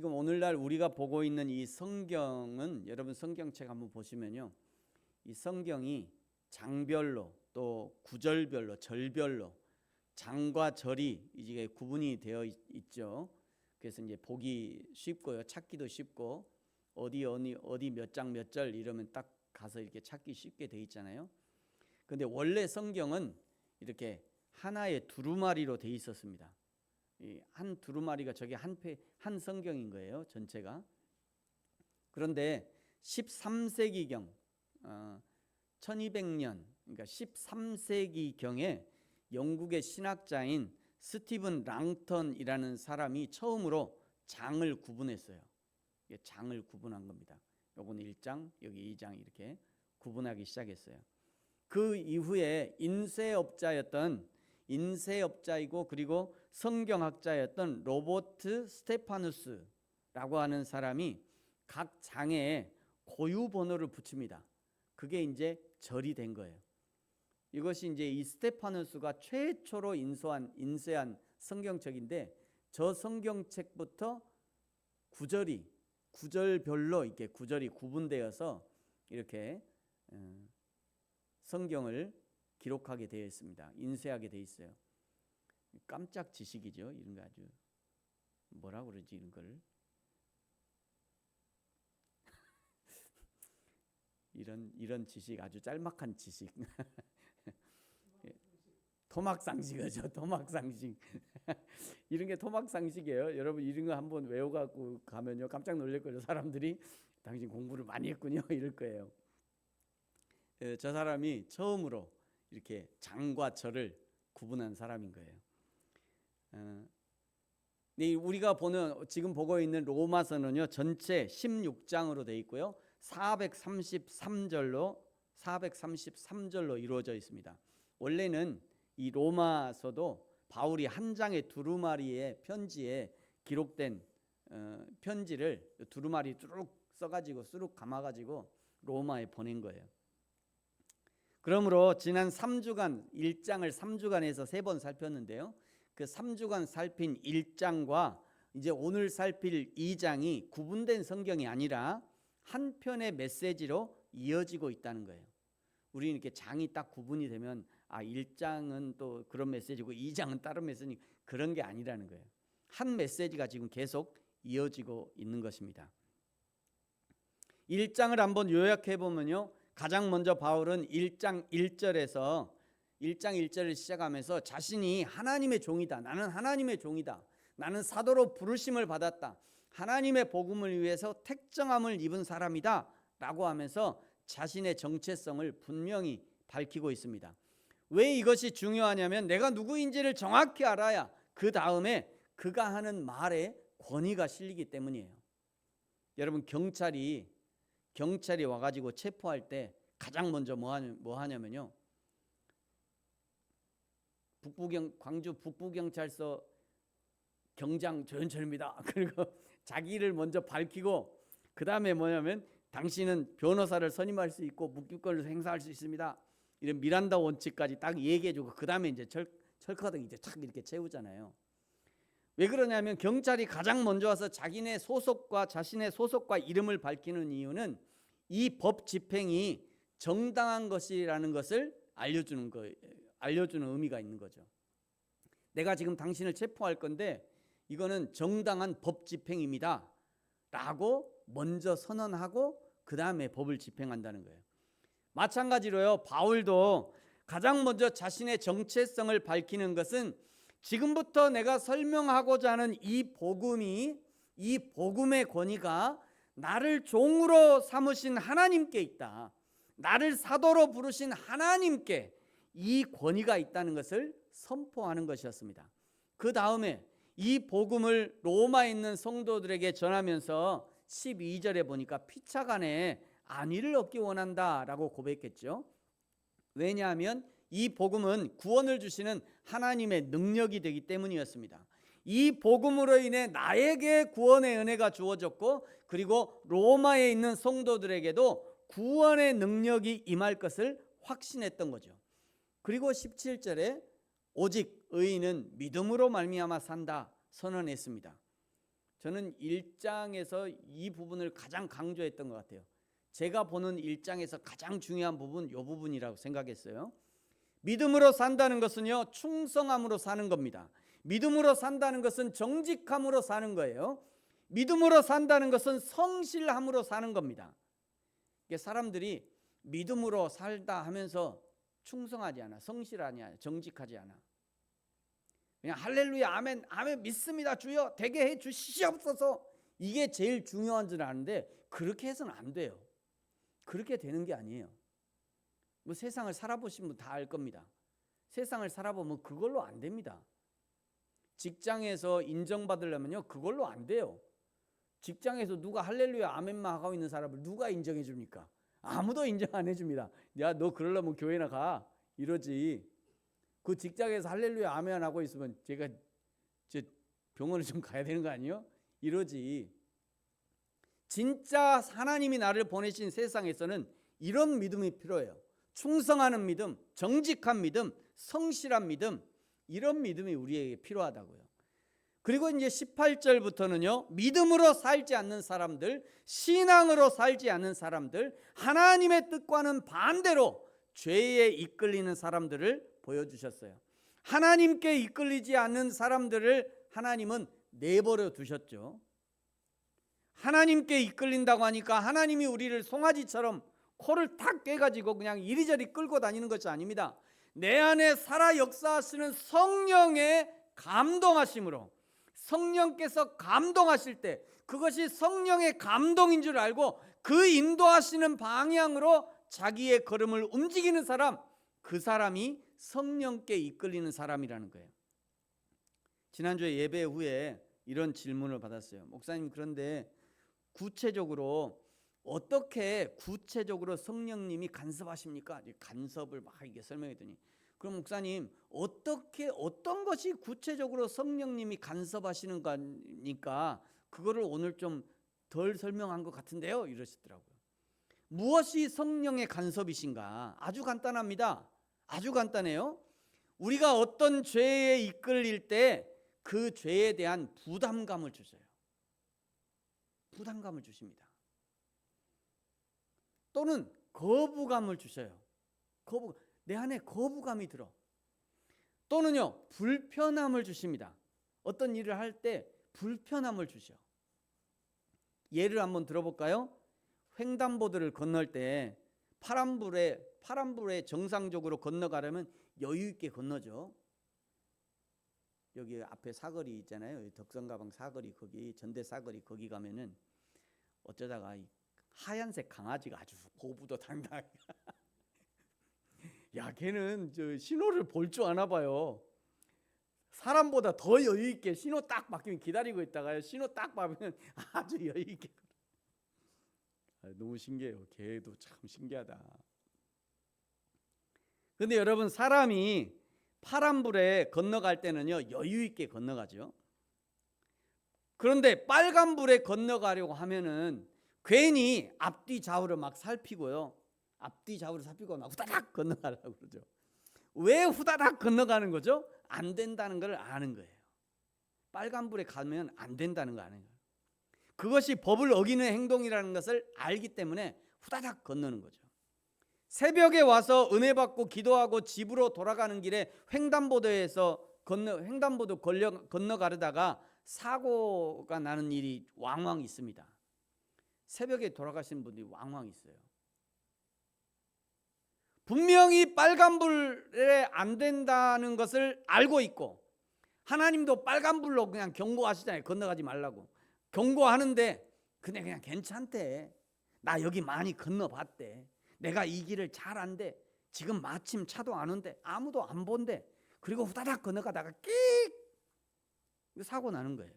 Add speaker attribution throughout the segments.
Speaker 1: 오늘날 우리가 보고 있는 이 성경은, 여러분 성경책 한번 보시면요, 이 성경이 장별로 또 구절별로 절별로 장과 절이 이제 구분이 되어 있죠. 그래서 이제 보기 쉽고요, 찾기도 쉽고, 어디 몇 장 몇 절 이러면 딱 가서 이렇게 찾기 쉽게 돼 있잖아요. 근데 원래 성경은 이렇게 하나의 두루마리로 돼 있었습니다. 한 두루마리가 저게 한 성경인 거예요, 전체가. 그런데 13세기경 1200년, 그러니까 13세기경에 영국의 신학자인 스티븐 랑턴이라는 사람이 처음으로 장을 구분했어요. 장을 구분한 겁니다. 요거는 1장, 여기 2장 이렇게 구분하기 시작했어요. 그 이후에 인쇄업자이고 그리고 성경학자였던 로버트 스테파누스라고 하는 사람이 각 장에 고유 번호를 붙입니다. 그게 이제 절이 된 거예요. 이것이 이제 이 스테파누스가 최초로 인쇄한 성경책인데, 저 성경책부터 구절별로 이렇게 구절이 구분되어서 이렇게 성경을 기록하게 되어 있습니다. 인쇄하게 되어 있어요. 깜짝 지식이죠. 이런 거 아주 뭐라고 그러지, 이런 걸. 이런 지식, 아주 짤막한 지식. 토막상식이죠. 토막상식. 이런 게 토막상식이에요. 여러분 이런 거 한번 외워갖고 가면요, 깜짝 놀랄 거예요. 사람들이 당신 공부를 많이 했군요, 이럴 거예요. 저 사람이 처음으로 이렇게 장과 절을 구분한 사람인 거예요. 우리가 지금 보고 있는 로마서는요, 전체 16장으로 되어 있고요, 433절로 이루어져 있습니다. 원래는 이 로마서도 바울이 한 장의 두루마리의 편지에 기록된 편지를 두루마리 쭉 써가지고 쑥 감아가지고 로마에 보낸 거예요. 그러므로 지난 3주간 1장을 3주간에서 3번 살폈는데요, 그 3주간 살핀 1장과 이제 오늘 살필 2장이 구분된 성경이 아니라 한 편의 메시지로 이어지고 있다는 거예요. 우리는 이렇게 장이 딱 구분이 되면 1장은 또 그런 메시지고 2장은 다른 메시지, 그런 게 아니라는 거예요. 한 메시지가 지금 계속 이어지고 있는 것입니다. 1장을 한번 요약해 보면요, 가장 먼저 바울은 1장 1절을 시작하면서 자신이 하나님의 종이다, 나는 하나님의 종이다, 나는 사도로 부르심을 받았다, 하나님의 복음을 위해서 택정함을 입은 사람이다 라고 하면서 자신의 정체성을 분명히 밝히고 있습니다. 왜 이것이 중요하냐면, 내가 누구인지를 정확히 알아야 그 다음에 그가 하는 말에 권위가 실리기 때문이에요. 여러분 경찰이 와가지고 체포할 때 가장 먼저 뭐 하냐면요, 광주 북부경찰서 경장 조현철입니다. 그리고 자기를 먼저 밝히고, 그 다음에 뭐냐면 당신은 변호사를 선임할 수 있고 묵기권을 행사할 수 있습니다, 이런 미란다 원칙까지 딱 얘기해주고, 그 다음에 이제 철커덕 이제 착 이렇게 채우잖아요. 왜 그러냐면 경찰이 가장 먼저 와서 자신의 소속과 이름을 밝히는 이유는 이 법 집행이 정당한 것이라는 것을 알려주는 의미가 있는 거죠. 내가 지금 당신을 체포할 건데 이거는 정당한 법 집행입니다 라고 먼저 선언하고 그 다음에 법을 집행한다는 거예요. 마찬가지로요, 바울도 가장 먼저 자신의 정체성을 밝히는 것은 지금부터 내가 설명하고자 하는 이 복음의 권위가 나를 종으로 삼으신 하나님께 있다, 나를 사도로 부르신 하나님께 이 권위가 있다는 것을 선포하는 것이었습니다. 그 다음에 이 복음을 로마에 있는 성도들에게 전하면서 12절에 보니까 피차간에 안위를 얻기 원한다라고 고백했죠. 왜냐하면 이 복음은 구원을 주시는 하나님의 능력이 되기 때문이었습니다. 이 복음으로 인해 나에게 구원의 은혜가 주어졌고, 그리고 로마에 있는 성도들에게도 구원의 능력이 임할 것을 확신했던 거죠. 그리고 17절에 오직 의인은 믿음으로 말미암아 산다 선언했습니다. 저는 1장에서 이 부분을 가장 강조했던 것 같아요. 제가 보는 1장에서 가장 중요한 부분 이 부분이라고 생각했어요. 믿음으로 산다는 것은요, 충성함으로 사는 겁니다. 믿음으로 산다는 것은 정직함으로 사는 거예요. 믿음으로 산다는 것은 성실함으로 사는 겁니다. 사람들이 믿음으로 살다 하면서 충성하지 않아, 성실하지 않아, 정직하지 않아. 그냥 할렐루야 아멘 아멘 믿습니다 주여 되게 해 주시옵소서, 이게 제일 중요한 줄 아는데 그렇게 해서는 안 돼요. 그렇게 되는 게 아니에요. 뭐 세상을 살아보신 분 다 알 겁니다. 세상을 살아보면 그걸로 안 됩니다. 직장에서 인정받으려면요 그걸로 안 돼요. 직장에서 누가 할렐루야 아멘만 하고 있는 사람을 누가 인정해 줍니까? 아무도 인정 안 해줍니다. 야, 너 그러려면 교회나 가 이러지. 그 직장에서 할렐루야 아멘 하고 있으면 제가 병원을 좀 가야 되는 거 아니에요? 이러지. 진짜 하나님이 나를 보내신 세상에서는 이런 믿음이 필요해요. 충성하는 믿음, 정직한 믿음, 성실한 믿음, 이런 믿음이 우리에게 필요하다고요. 그리고 이제 18절부터는요, 믿음으로 살지 않는 사람들, 신앙으로 살지 않는 사람들, 하나님의 뜻과는 반대로 죄에 이끌리는 사람들을 보여주셨어요. 하나님께 이끌리지 않는 사람들을 하나님은 내버려 두셨죠. 하나님께 이끌린다고 하니까 하나님이 우리를 송아지처럼 코를 탁 꿰가지고 그냥 이리저리 끌고 다니는 것이 아닙니다. 내 안에 살아 역사하시는 성령의 감동하심으로, 성령께서 감동하실 때 그것이 성령의 감동인 줄 알고 그 인도하시는 방향으로 자기의 걸음을 움직이는 사람, 그 사람이 성령께 이끌리는 사람이라는 거예요. 지난주에 예배 후에 이런 질문을 받았어요. 목사님, 그런데 구체적으로 어떻게 구체적으로 성령님이 간섭하십니까? 간섭을 막 이게 설명했더니, 그럼 목사님 어떻게 어떤 것이 구체적으로 성령님이 간섭하시는 거니까 그거를 오늘 좀 덜 설명한 것 같은데요, 이러시더라고요. 무엇이 성령의 간섭이신가? 아주 간단합니다. 아주 간단해요. 우리가 어떤 죄에 이끌릴 때 그 죄에 대한 부담감을 주셔요. 부담감을 주십니다. 또는 거부감을 주셔요. 내 안에 거부감이 들어. 또는요, 불편함을 주십니다. 어떤 일을 할 때 불편함을 주셔. 예를 한번 들어볼까요? 횡단보도를 건널 때 파란불에 정상적으로 건너가려면 여유 있게 건너죠. 여기 앞에 사거리 있잖아요. 덕성가방 사거리, 거기 전대 사거리 거기 가면은 어쩌다가 하얀색 강아지가 아주 고부도 당당하게 야, 걔는 저 신호를 볼 줄 아나 봐요. 사람보다 더 여유 있게 신호 딱 바뀌면 기다리고 있다가요, 신호 딱 바뀌면 아주 여유 있게. 너무 신기해요. 걔도 참 신기하다. 근데 여러분, 사람이 파란불에 건너갈 때는요 여유 있게 건너가죠. 그런데 빨간불에 건너가려고 하면은 괜히 앞뒤 좌우를 막 살피고요, 앞뒤 좌우를 살피고 막 후다닥 건너가려고 그러죠. 왜 후다닥 건너가는 거죠? 안 된다는 걸 아는 거예요. 빨간불에 가면 안 된다는 거 아는 거예요. 그것이 법을 어기는 행동이라는 것을 알기 때문에 후다닥 건너는 거죠. 새벽에 와서 은혜 받고 기도하고 집으로 돌아가는 길에 횡단보도 건너가려다가 사고가 나는 일이 왕왕 있습니다. 새벽에 돌아가시는 분들이 왕왕 있어요. 분명히 빨간불에 안 된다는 것을 알고 있고, 하나님도 빨간불로 그냥 경고하시잖아요. 건너가지 말라고 경고하는데 그냥 괜찮대. 나 여기 많이 건너봤대. 내가 이 길을 잘 안대. 지금 마침 차도 안 온대. 아무도 안 본대. 그리고 후다닥 건너가다가 끽 사고 나는 거예요.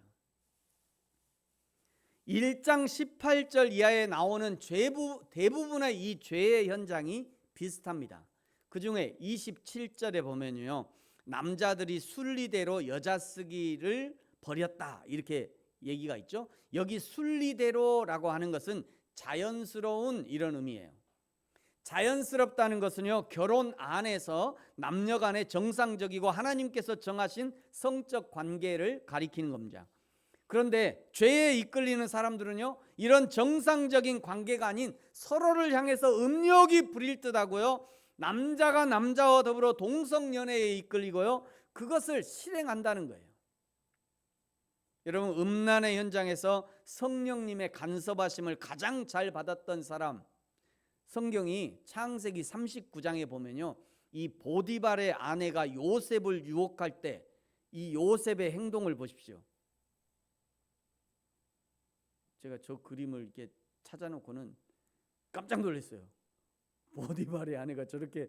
Speaker 1: 1장 18절 이하에 나오는 대부분의 이 죄의 현장이 비슷합니다. 그 중에 27절에 보면요, 남자들이 순리대로 여자 쓰기를 버렸다 이렇게 얘기가 있죠. 여기 순리대로라고 하는 것은 자연스러운 이런 의미예요. 자연스럽다는 것은요, 결혼 안에서 남녀 간의 정상적이고 하나님께서 정하신 성적 관계를 가리키는 겁니다. 그런데 죄에 이끌리는 사람들은요, 이런 정상적인 관계가 아닌 서로를 향해서 음욕이 부릴 듯하고요, 남자가 남자와 더불어 동성연애에 이끌리고요, 그것을 실행한다는 거예요. 여러분, 음란의 현장에서 성령님의 간섭하심을 가장 잘 받았던 사람, 성경이 창세기 39장에 보면요, 이 보디발의 아내가 요셉을 유혹할 때 이 요셉의 행동을 보십시오. 제가 저 그림을 이렇게 찾아놓고는 깜짝 놀랐어요. 보디발의 아내가 저렇게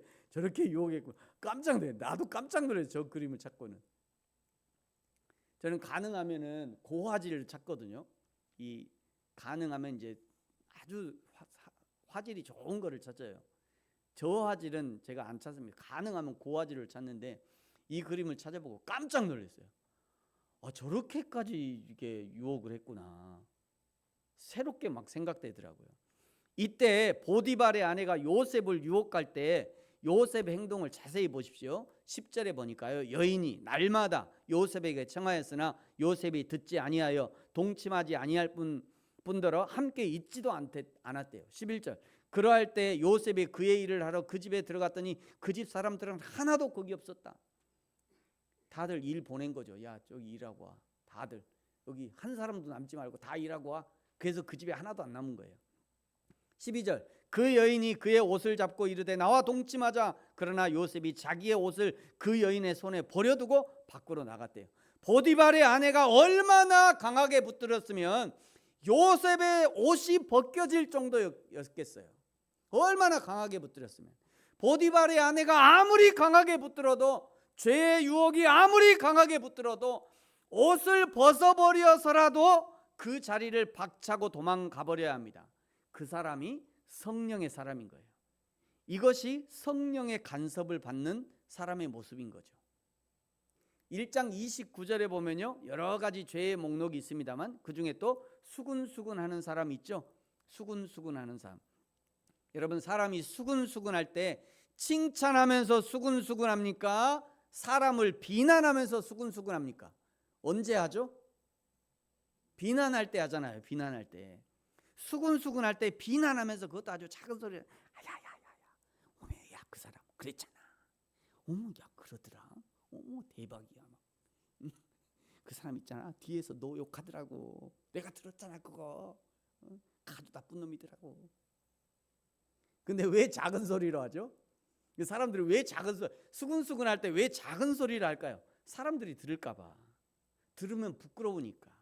Speaker 1: 유혹했고, 깜짝 놀랐어요. 나도 깜짝 놀랐어요. 저 그림을 찾고는. 저는 가능하면은 고화질을 찾거든요. 이 가능하면 이제 아주 화질이 좋은 거를 찾아요. 저화질은 제가 안 찾습니다. 가능하면 고화질을 찾는데 이 그림을 찾아보고 깜짝 놀랐어요. 저렇게까지 이게 유혹을 했구나. 새롭게 막 생각되더라고요. 이때 보디발의 아내가 요셉을 유혹할 때 요셉의 행동을 자세히 보십시오. 10절에 보니까요, 여인이 날마다 요셉에게 청하였으나 요셉이 듣지 아니하여 동침하지 아니할 뿐더러 함께 있지도 않았대요. 11절, 그러할 때 요셉이 그의 일을 하러 그 집에 들어갔더니 그 집 사람들은 하나도 거기 없었다. 다들 일 보낸 거죠. 야, 저기 일하고 와. 다들 여기 한 사람도 남지 말고 다 일하고 와. 그래서 그 집에 하나도 안 남은 거예요. 12절, 그 여인이 그의 옷을 잡고 이르되 나와 동침하자. 그러나 요셉이 자기의 옷을 그 여인의 손에 버려두고 밖으로 나갔대요. 보디발의 아내가 얼마나 강하게 붙들었으면 요셉의 옷이 벗겨질 정도였겠어요. 얼마나 강하게 붙들었으면. 보디발의 아내가 아무리 강하게 붙들어도, 죄의 유혹이 아무리 강하게 붙들어도 옷을 벗어버려서라도 그 자리를 박차고 도망가 버려야 합니다. 그 사람이 성령의 사람인 거예요. 이것이 성령의 간섭을 받는 사람의 모습인 거죠. 1장 29절에 보면요, 여러 가지 죄의 목록이 있습니다만 그 중에 또 수군수군하는 사람 있죠. 수군수군하는 사람. 여러분, 사람이 수군수군할 때 칭찬하면서 수군수군합니까? 사람을 비난하면서 수군수군합니까? 언제 하죠? 비난할 때 하잖아요. 비난할 때. 수군수군할 때 비난하면서, 그것도 아주 작은 소리로 야야야야, 어머, 야, 그 사람 그랬잖아. 어머, 야, 그러더라. 어머, 대박이야. 막. 그 사람 있잖아, 뒤에서 너 욕하더라고. 내가 들었잖아 그거. 아주 나쁜 놈이더라고. 근데 왜 작은 소리로 하죠? 사람들이 왜 수군수군할 때 왜 작은 소리를 할까요? 사람들이 들을까 봐. 들으면 부끄러우니까.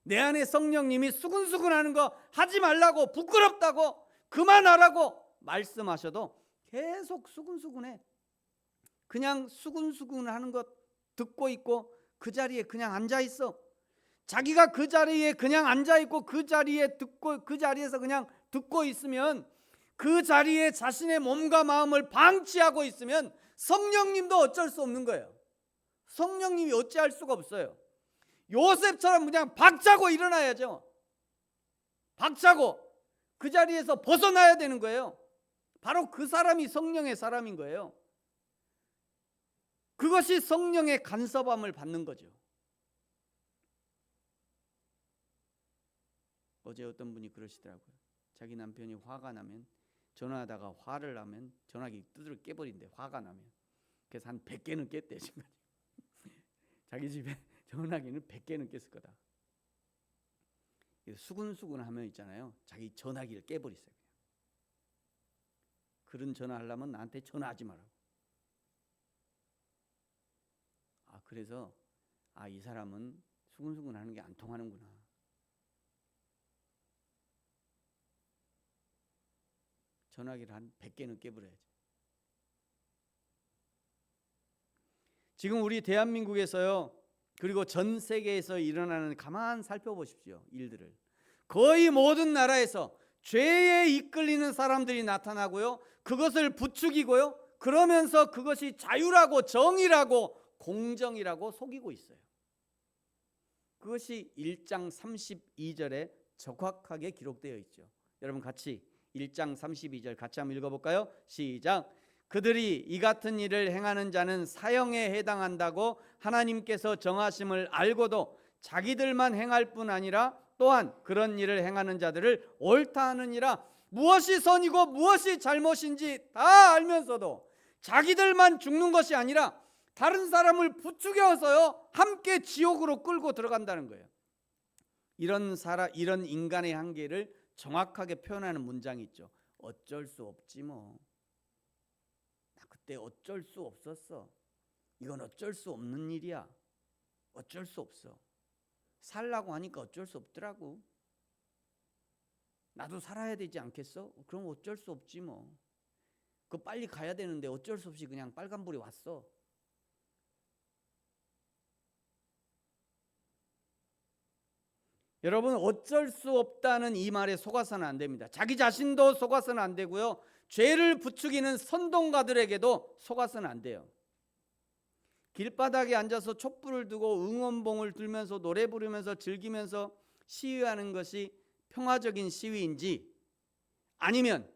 Speaker 1: 내 안에 성령님이 수군수군하는 거 하지 말라고, 부끄럽다고, 그만하라고 말씀하셔도 계속 수군수군해. 그냥 수군수군하는 것 듣고 있고 그 자리에 그냥 앉아 있어. 자기가 그 자리에 그냥 앉아 있고 그 자리에서 그냥 듣고 있으면, 그 자리에 자신의 몸과 마음을 방치하고 있으면 성령님도 어쩔 수 없는 거예요. 성령님이 어찌할 수가 없어요. 요셉처럼 그냥 박차고 일어나야죠. 박차고 그 자리에서 벗어나야 되는 거예요. 바로 그 사람이 성령의 사람인 거예요. 그것이 성령의 간섭함을 받는 거죠. 어제 어떤 분이 그러시더라고요. 자기 남편이 화가 나면, 전화하다가 화를 나면 전화기 두드려 깨버린대. 화가 나면. 그래서 한 100개는 깼대 지금. 자기 집에 전화기는 100개는 깼을 거다. 수군수군 하면 있잖아요, 자기 전화기를 깨버리세요. 그런 전화하려면 나한테 전화하지 마라고. 그래서 이 사람은 수군수군 하는 게 안 통하는구나. 전화기를 한 100개는 깨버려야지. 지금 우리 대한민국에서요, 그리고 전 세계에서 일어나는, 가만 살펴보십시오. 일들을. 거의 모든 나라에서 죄에 이끌리는 사람들이 나타나고요, 그것을 부추기고요, 그러면서 그것이 자유라고 정의라고 공정이라고 속이고 있어요. 그것이 1장 32절에 정확하게 기록되어 있죠. 여러분 같이 1장 32절 같이 한번 읽어볼까요? 시작. 그들이 이 같은 일을 행하는 자는 사형에 해당한다고 하나님께서 정하심을 알고도 자기들만 행할 뿐 아니라 또한 그런 일을 행하는 자들을 옳다 하느니라. 무엇이 선이고 무엇이 잘못인지 다 알면서도 자기들만 죽는 것이 아니라 다른 사람을 부추겨서요 함께 지옥으로 끌고 들어간다는 거예요. 이런 인간의 한계를 정확하게 표현하는 문장이 있죠. 어쩔 수 없지 뭐. 나 그때 어쩔 수 없었어. 이건 어쩔 수 없는 일이야. 어쩔 수 없어. 살라고 하니까 어쩔 수 없더라고. 나도 살아야 되지 않겠어? 그럼 어쩔 수 없지 뭐. 그 빨리 가야 되는데 어쩔 수 없이 그냥 빨간불이 왔어. 여러분, 어쩔 수 없다는 이 말에 속아서는 안 됩니다. 자기 자신도 속아서는 안 되고요. 죄를 부추기는 선동가들에게도 속아서는 안 돼요. 길바닥에 앉아서 촛불을 두고 응원봉을 들면서 노래 부르면서 즐기면서 시위하는 것이 평화적인 시위인지, 아니면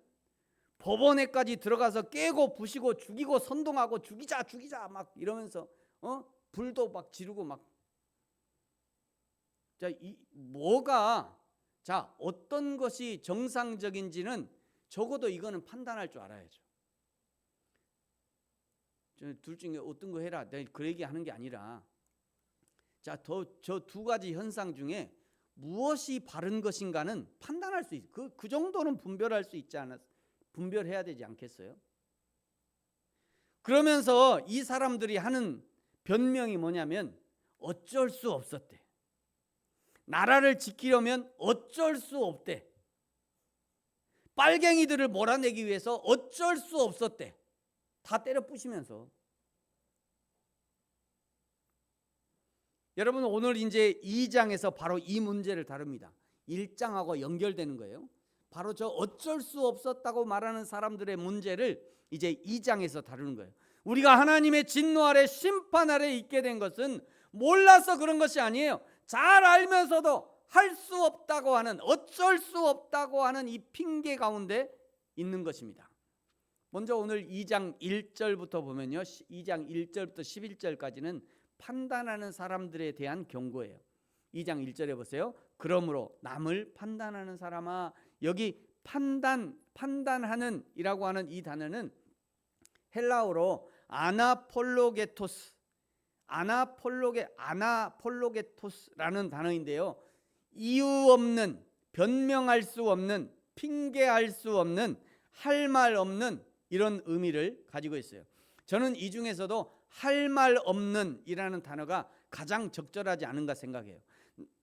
Speaker 1: 법원에까지 들어가서 깨고 부시고 죽이고 선동하고 죽이자 막 이러면서 불도 막 지르고 막, 어떤 것이 정상적인지는 적어도 이거는 판단할 줄 알아야죠. 둘 중에 어떤 거 해라, 내가 그 얘기하는 게 아니라, 저 두 가지 현상 중에 무엇이 바른 것인가는 판단할 수 있어요. 그 정도는 분별할 수 있지 않았? 분별해야 되지 않겠어요? 그러면서 이 사람들이 하는 변명이 뭐냐면 어쩔 수 없었대. 나라를 지키려면 어쩔 수 없대. 빨갱이들을 몰아내기 위해서 어쩔 수 없었대. 다 때려 부시면서. 여러분, 오늘 이제 2장에서 바로 이 문제를 다룹니다. 1장하고 연결되는 거예요. 바로 저 어쩔 수 없었다고 말하는 사람들의 문제를 이제 2장에서 다루는 거예요. 우리가 하나님의 진노 아래, 심판 아래 있게 된 것은 몰라서 그런 것이 아니에요. 잘 알면서도 할 수 없다고 하는, 어쩔 수 없다고 하는 이 핑계 가운데 있는 것입니다. 먼저 오늘 2장 1절부터 보면요, 2장 1절부터 11절까지는 판단하는 사람들에 대한 경고예요. 2장 1절에 보세요. 그러므로 남을 판단하는 사람아. 여기 판단하는 이라고 하는 이 단어는 헬라어로 아나폴로게토스라는 단어인데요, 이유 없는, 변명할 수 없는, 핑계할 수 없는, 할 말 없는 이런 의미를 가지고 있어요. 저는 이 중에서도 할 말 없는 이라는 단어가 가장 적절하지 않은가 생각해요.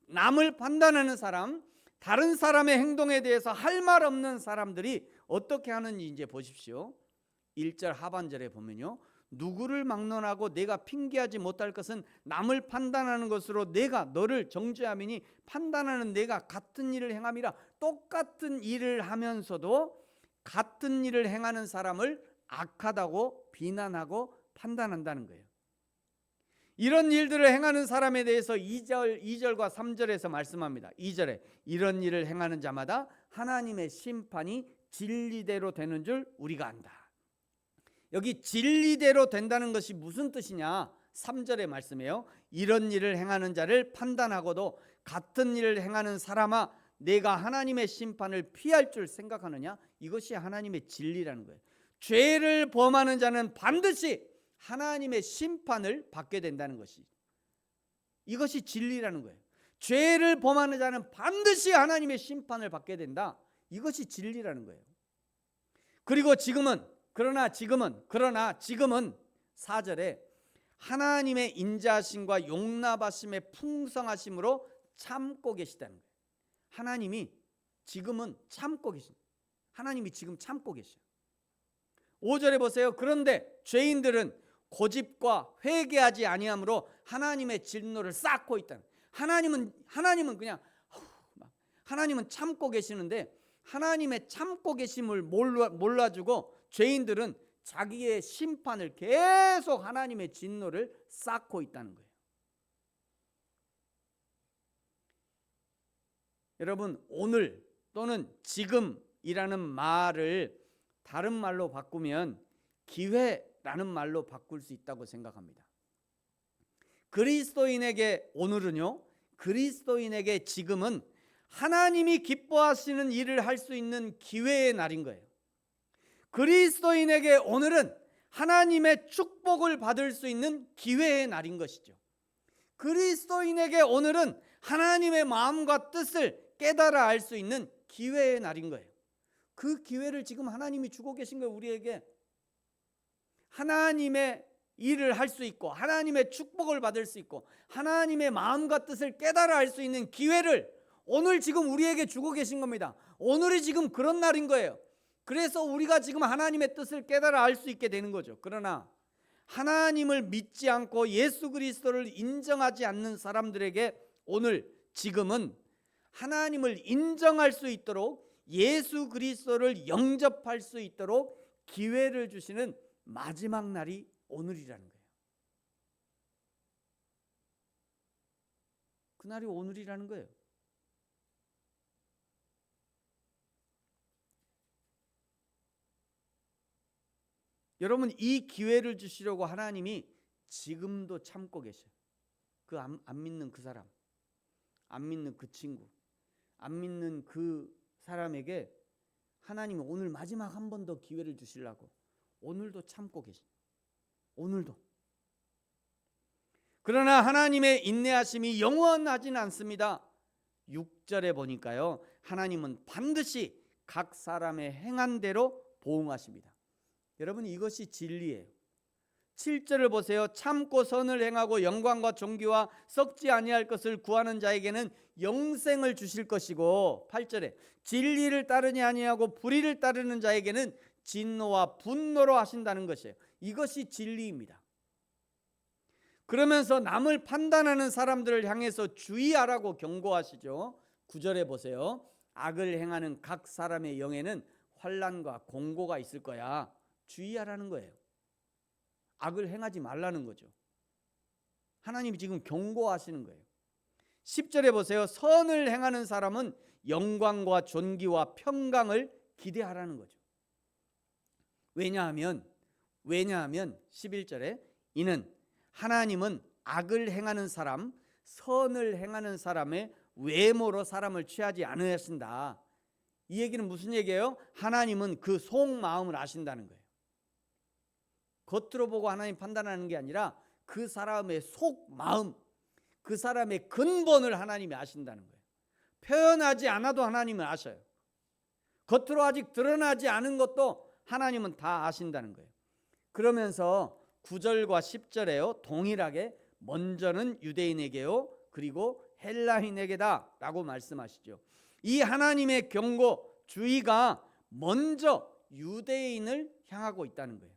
Speaker 1: 남을 판단하는 사람, 다른 사람의 행동에 대해서 할 말 없는 사람들이 어떻게 하는지 이제 보십시오. 1절 하반절에 보면요, 누구를 막론하고 내가 핑계하지 못할 것은 남을 판단하는 것으로 내가 너를 정죄함이니 판단하는 내가 같은 일을 행함이라. 똑같은 일을 하면서도 같은 일을 행하는 사람을 악하다고 비난하고 판단한다는 거예요. 이런 일들을 행하는 사람에 대해서 2절과 3절에서 말씀합니다. 2절에 이런 일을 행하는 자마다 하나님의 심판이 진리대로 되는 줄 우리가 안다. 여기 진리대로 된다는 것이 무슨 뜻이냐? 3절의 말씀이에요. 이런 일을 행하는 자를 판단하고도 같은 일을 행하는 사람아, 내가 하나님의 심판을 피할 줄 생각하느냐? 이것이 하나님의 진리라는 거예요. 죄를 범하는 자는 반드시 하나님의 심판을 받게 된다는 것이, 이것이 진리라는 거예요. 죄를 범하는 자는 반드시 하나님의 심판을 받게 된다. 이것이 진리라는 거예요. 그리고 그러나 지금은 4절에 하나님의 인자하심과 용납하심의 풍성하심으로 참고 계시다는 거예요. 하나님이 지금은 참고 계십니다. 하나님이 지금 참고 계셔요. 5절에 보세요. 그런데 죄인들은 고집과 회개하지 아니함으로 하나님의 진노를 쌓고 있다. 하나님은 그냥 하나님은 참고 계시는데 하나님의 참고 계심을 몰라주고 죄인들은 자기의 심판을 계속 하나님의 진노를 쌓고 있다는 거예요. 여러분, 오늘 또는 지금 그리스도인이라는 말을 다른 말로 바꾸면 기회라는 말로 바꿀 수 있다고 생각합니다. 그리스도인에게 오늘은요, 그리스도인에게 지금은 하나님이 기뻐하시는 일을 할 수 있는 기회의 날인 거예요. 그리스도인에게 오늘은 하나님의 축복을 받을 수 있는 기회의 날인 것이죠. 그리스도인에게 오늘은 하나님의 마음과 뜻을 깨달아 알 수 있는 기회의 날인 거예요. 그 기회를 지금 하나님이 주고 계신 거예요. 우리에게 하나님의 일을 할 수 있고 하나님의 축복을 받을 수 있고 하나님의 마음과 뜻을 깨달아 알 수 있는 기회를 오늘 지금 우리에게 주고 계신 겁니다. 오늘이 지금 그런 날인 거예요. 그래서 우리가 지금 하나님의 뜻을 깨달아 알 수 있게 되는 거죠. 그러나 하나님을 믿지 않고 예수 그리스도를 인정하지 않는 사람들에게 오늘 지금은 하나님을 인정할 수 있도록 예수 그리스도를 영접할 수 있도록 기회를 주시는 마지막 날이 오늘이라는 거예요. 그날이 오늘이라는 거예요. 여러분, 이 기회를 주시려고 하나님이 지금도 참고 계셔요. 그 안 믿는 그 사람, 안 믿는 그 친구, 안 믿는 그 사람에게 하나님이 오늘 마지막 한 번 더 기회를 주시려고 오늘도 참고 계십니다. 오늘도. 그러나 하나님의 인내하심이 영원하지는 않습니다. 6절에 보니까요, 하나님은 반드시 각 사람의 행한 대로 보응하십니다. 여러분, 이것이 진리예요. 7절을 보세요. 참고 선을 행하고 영광과 존귀와 썩지 아니할 것을 구하는 자에게는 영생을 주실 것이고, 8절에 진리를 따르지 아니하고 불의를 따르는 자에게는 진노와 분노로 하신다는 것이에요. 이것이 진리입니다. 그러면서 남을 판단하는 사람들을 향해서 주의하라고 경고하시죠. 9절에 보세요. 악을 행하는 각 사람의 영에는 환난과 공고가 있을 거야. 주의하라는 거예요. 악을 행하지 말라는 거죠. 하나님이 지금 경고하시는 거예요. 10절에 보세요. 선을 행하는 사람은 영광과 존귀와 평강을 기대하라는 거죠. 왜냐하면 11절에 이는 하나님은 악을 행하는 사람, 선을 행하는 사람의 외모로 사람을 취하지 않으신다. 이 얘기는 무슨 얘기예요? 하나님은 그 속마음을 아신다는 거예요. 겉으로 보고 하나님 판단하는 게 아니라 그 사람의 속마음, 그 사람의 근본을 하나님이 아신다는 거예요. 표현하지 않아도 하나님은 아셔요. 겉으로 아직 드러나지 않은 것도 하나님은 다 아신다는 거예요. 그러면서 9절과 10절에요, 동일하게 먼저는 유대인에게요, 그리고 헬라인에게다 라고 말씀하시죠. 이 하나님의 경고, 주의가 먼저 유대인을 향하고 있다는 거예요.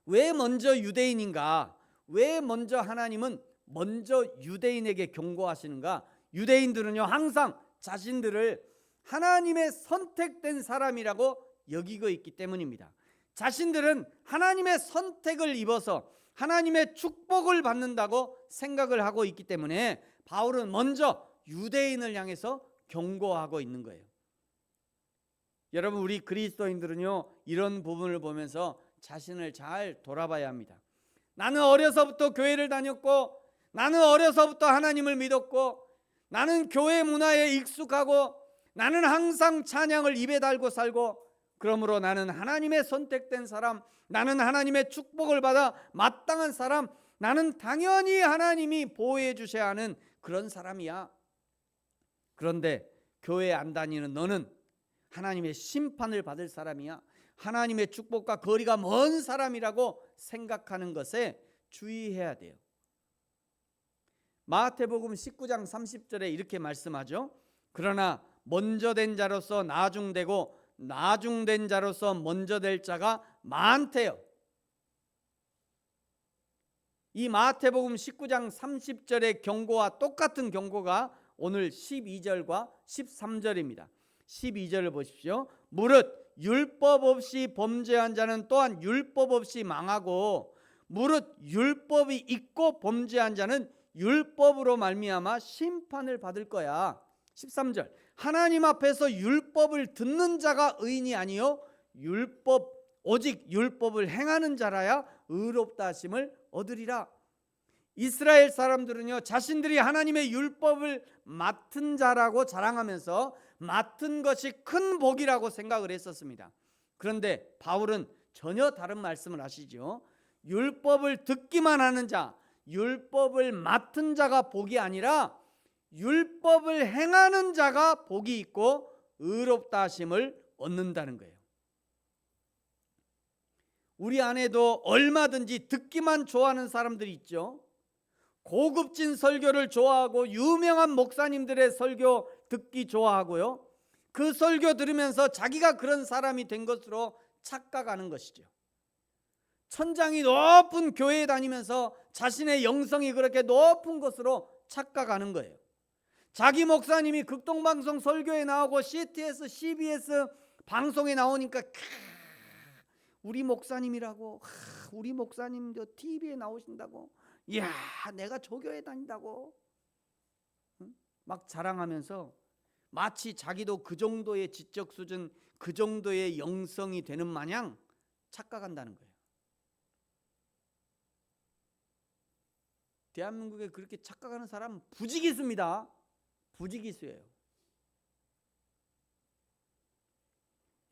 Speaker 1: 왜 먼저 유대인인가? 왜 먼저 하나님은 먼저 유대인에게 경고하시는가? 유대인들은요, 항상 자신들을 하나님의 선택된 사람이라고 여기고 있기 때문입니다. 자신들은 하나님의 선택을 입어서 하나님의 축복을 받는다고 생각을 하고 있기 때문에 바울은 먼저 유대인을 향해서 경고하고 있는 거예요. 여러분, 우리 그리스도인들은요, 이런 부분을 보면서 자신을 잘 돌아봐야 합니다. 나는 어려서부터 교회를 다녔고, 나는 어려서부터 하나님을 믿었고, 나는 교회 문화에 익숙하고, 나는 항상 찬양을 입에 달고 살고, 그러므로 나는 하나님의 선택된 사람, 나는 하나님의 축복을 받아 마땅한 사람, 나는 당연히 하나님이 보호해 주셔야 하는 그런 사람이야. 그런데 교회 안 다니는 너는 하나님의 심판을 받을 사람이야. 하나님의 축복과 거리가 먼 사람이라고 생각하는 것에 주의해야 돼요. 마태복음 19장 30절에 이렇게 말씀하죠. 그러나 먼저 된 자로서 나중되고 나중된 자로서 먼저 될 자가 많대요. 이 마태복음 19장 30절의 경고와 똑같은 경고가 오늘 12절과 13절입니다. 12절을 보십시오. 무릇 율법 없이 범죄한 자는 또한 율법 없이 망하고, 무릇 율법이 있고 범죄한 자는 율법으로 말미암아 심판을 받을 거야. 13절 하나님 앞에서 율법을 듣는 자가 의인이 아니요 오직 율법을 행하는 자라야 의롭다 하심을 얻으리라. 이스라엘 사람들은요, 자신들이 하나님의 율법을 맡은 자라고 자랑하면서 맡은 것이 큰 복이라고 생각을 했었습니다. 그런데 바울은 전혀 다른 말씀을 하시죠. 율법을 듣기만 하는 자, 율법을 맡은 자가 복이 아니라 율법을 행하는 자가 복이 있고 의롭다 하심을 얻는다는 거예요. 우리 안에도 얼마든지 듣기만 좋아하는 사람들이 있죠. 고급진 설교를 좋아하고 유명한 목사님들의 설교 듣기 좋아하고요, 그 설교 들으면서 자기가 그런 사람이 된 것으로 착각하는 것이죠. 천장이 높은 교회에 다니면서 자신의 영성이 그렇게 높은 것으로 착각하는 거예요. 자기 목사님이 극동방송 설교에 나오고 CTS, CBS 방송에 나오니까 우리 목사님이라고, 우리 목사님 저 TV에 나오신다고, 이야 내가 저 교회 다닌다고 막 자랑하면서 마치 자기도 그 정도의 지적 수준, 그 정도의 영성이 되는 마냥 착각한다는 거예요. 대한민국에 그렇게 착각하는 사람은 부지기수입니다. 부지기수예요.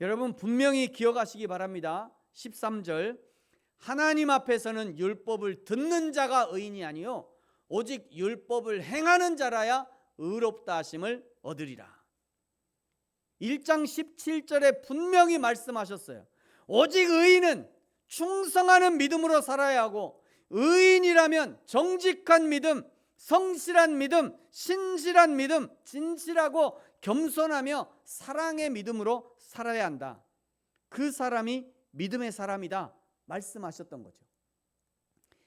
Speaker 1: 여러분 분명히 기억하시기 바랍니다. 13절, 하나님 앞에서는 율법을 듣는 자가 의인이 아니요 오직 율법을 행하는 자라야 의롭다 하심을 얻으리라. 1장 17절에 분명히 말씀하셨어요. 오직 의인은 충성하는 믿음으로 살아야 하고, 의인이라면 정직한 믿음, 성실한 믿음, 신실한 믿음, 진실하고 겸손하며 사랑의 믿음으로 살아야 한다. 그 사람이 믿음의 사람이다 말씀하셨던 거죠.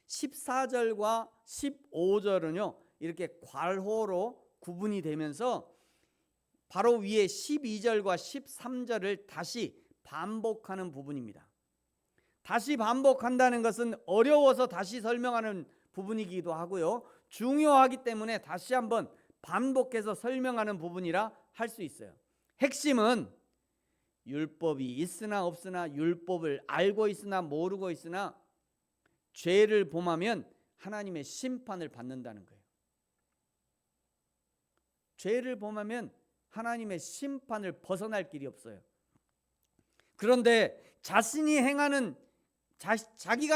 Speaker 1: 14절과 15절은요 이렇게 괄호로 구분이 되면서 바로 위에 12절과 13절을 다시 반복하는 부분입니다. 다시 반복한다는 것은 어려워서 다시 설명하는 부분이기도 하고요, 중요하기 때문에 다시 한번 반복해서 설명하는 부분이라 할 수 있어요. 핵심은 율법이 있으나 없으나, 율법을 알고 있으나 모르고 있으나 죄를 범하면 하나님의 심판을 받는다는 거예요. 죄를 범하면 하나님의 심판을 벗어날 길이 없어요. 그런데 자기가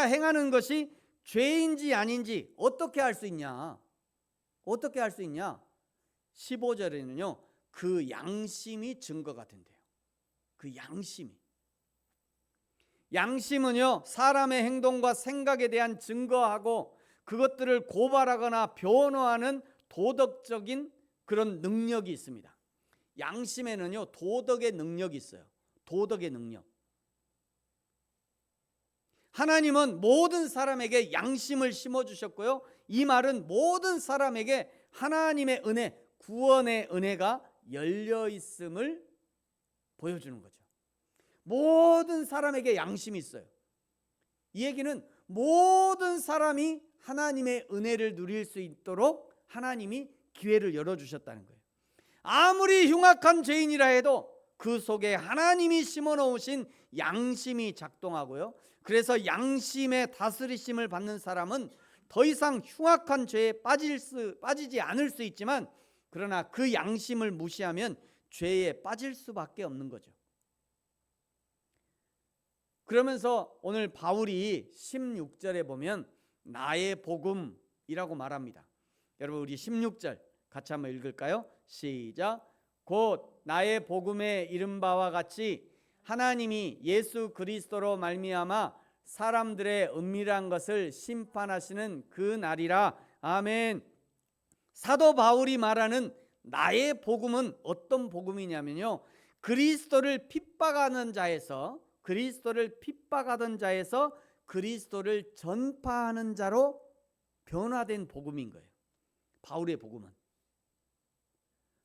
Speaker 1: 행하는 것이 죄인지 아닌지 어떻게 알 수 있냐? 어떻게 알 수 있냐? 15절에는요 그 양심이 증거가 된대요. 그 양심은요 사람의 행동과 생각에 대한 증거하고 그것들을 고발하거나 변호하는 도덕적인 그런 능력이 있습니다. 양심에는요 도덕의 능력이 있어요. 도덕의 능력. 하나님은 모든 사람에게 양심을 심어주셨고요, 이 말은 모든 사람에게 하나님의 은혜, 구원의 은혜가 열려 있음을 보여주는 거죠. 모든 사람에게 양심이 있어요. 이 얘기는 모든 사람이 하나님의 은혜를 누릴 수 있도록 하나님이 기회를 열어주셨다는 거예요. 아무리 흉악한 죄인이라 해도 그 속에 하나님이 심어놓으신 양심이 작동하고요, 그래서 양심의 다스리심을 받는 사람은 더 이상 흉악한 죄에 빠지지 않을 수 있지만, 그러나 그 양심을 무시하면 죄에 빠질 수밖에 없는 거죠. 그러면서 오늘 바울이 16절에 보면 나의 복음이라고 말합니다. 여러분 우리 16절 같이 한번 읽을까요? 시작. 곧 나의 복음에 이른 바와 같이 하나님이 예수 그리스도로 말미암아 사람들의 은밀한 것을 심판하시는 그 날이라. 아멘. 사도 바울이 말하는 나의 복음은 어떤 복음이냐면요, 그리스도를 핍박하던 자에서 그리스도를 전파하는 자로 변화된 복음인 거예요.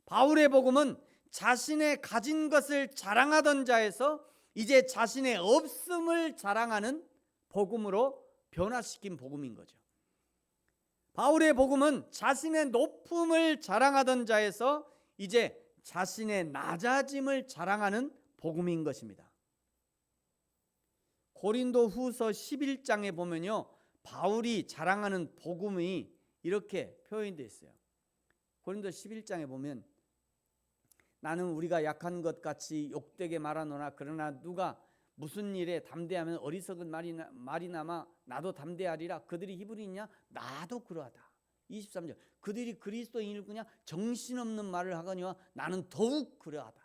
Speaker 1: 바울의 복음은 자신의 가진 것을 자랑하던 자에서 이제 자신의 없음을 자랑하는 복음으로 변화시킨 복음인 거죠. 바울의 복음은 자신의 높음을 자랑하던 자에서 이제 자신의 낮아짐을 자랑하는 복음인 것입니다. 고린도 후서 11장에 보면요, 바울이 자랑하는 복음이 이렇게 표현되어 있어요. 고린도 11장에 보면 나는 우리가 약한 것 같이 욕되게 말하노나 그러나 누가 무슨 일에 담대하면 어리석은 말이 남아 나도 담대하리라. 그들이 히브리냐? 나도 그러하다. 23절 그들이 그리스도인일 거냐? 정신없는 말을 하거니와 나는 더욱 그러하다.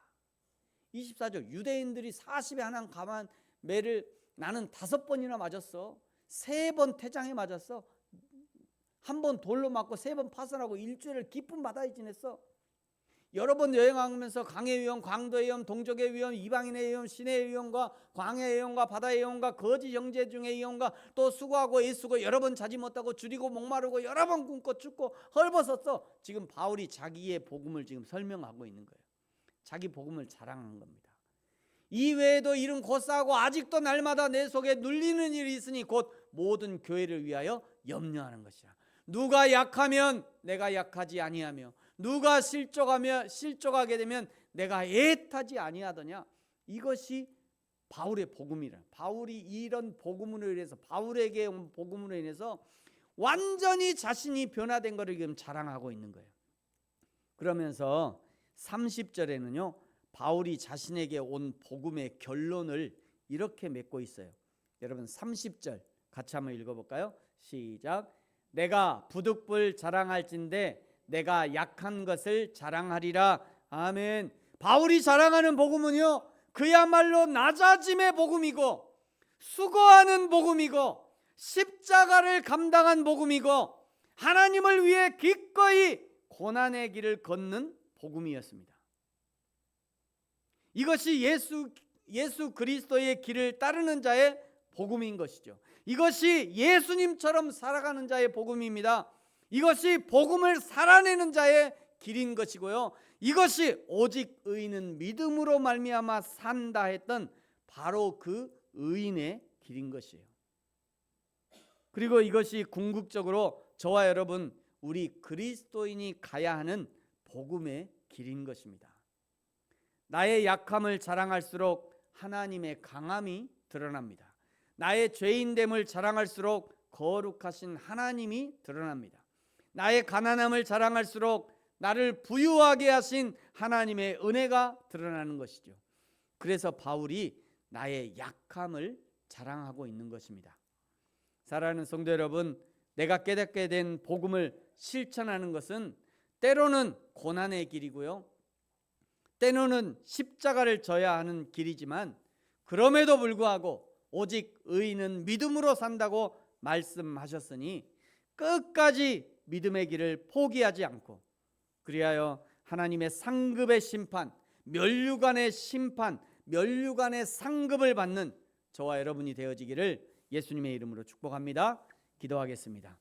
Speaker 1: 24절 유대인들이 40에 하나 감한 매를 나는 5번이나 맞았어. 3번 태장에 맞았어. 1번 돌로 맞고 3번 파선하고 일주일을 기쁜 바다에 지냈어. 여러 번 여행하면서 강의 위험, 광도의 위험, 동족의 위험, 이방인의 위험, 신의 위험과 광야의 위험과 바다의 위험과 거짓 형제 중의 위험과 또 수고하고 애쓰고 여러 번 자지 못하고 줄이고 목마르고 여러 번 굶고 춥고 헐벗었어. 지금 바울이 자기의 복음을 지금 설명하고 있는 거예요. 자기 복음을 자랑한 겁니다. 이 외에도 일은 고싸고 아직도 날마다 내 속에 눌리는 일이 있으니 곧 모든 교회를 위하여 염려하는 것이라. 누가 약하면 내가 약하지 아니하며 누가 실족하게 되면 내가 애타지 아니하더냐. 이것이 바울의 복음이라. 바울이 이런 복음으로 인해서 바울에게 온 복음으로 인해서 완전히 자신이 변화된 것을 지금 자랑하고 있는 거예요. 그러면서 30절에는요 바울이 자신에게 온 복음의 결론을 이렇게 맺고 있어요. 여러분 30절 같이 한번 읽어볼까요? 시작. 내가 부득불 자랑할진대 내가 약한 것을 자랑하리라. 아멘. 바울이 자랑하는 복음은요 그야말로 낮아짐의 복음이고 수고하는 복음이고 십자가를 감당한 복음이고 하나님을 위해 기꺼이 고난의 길을 걷는 복음이었습니다. 이것이 예수 그리스도의 길을 따르는 자의 복음인 것이죠. 이것이 예수님처럼 살아가는 자의 복음입니다. 이것이 복음을 살아내는 자의 길인 것이고요. 이것이 오직 의인은 믿음으로 말미암아 산다 했던 바로 그 의인의 길인 것이에요. 그리고 이것이 궁극적으로 저와 여러분 우리 그리스도인이 가야 하는 복음의 길인 것입니다. 나의 약함을 자랑할수록 하나님의 강함이 드러납니다. 나의 죄인됨을 자랑할수록 거룩하신 하나님이 드러납니다. 나의 가난함을 자랑할수록 나를 부유하게 하신 하나님의 은혜가 드러나는 것이죠. 그래서 바울이 나의 약함을 자랑하고 있는 것입니다. 사랑하는 성도 여러분, 내가 깨닫게 된 복음을 실천하는 것은 때로는 고난의 길이고요, 때로는 십자가를 져야 하는 길이지만 그럼에도 불구하고 오직 의인은 믿음으로 산다고 말씀하셨으니 끝까지 믿음의 길을 포기하지 않고 그리하여 하나님의 상급의 심판, 면류관의 심판, 면류관의 상급을 받는 저와 여러분이 되어지기를 예수님의 이름으로 축복합니다. 기도하겠습니다.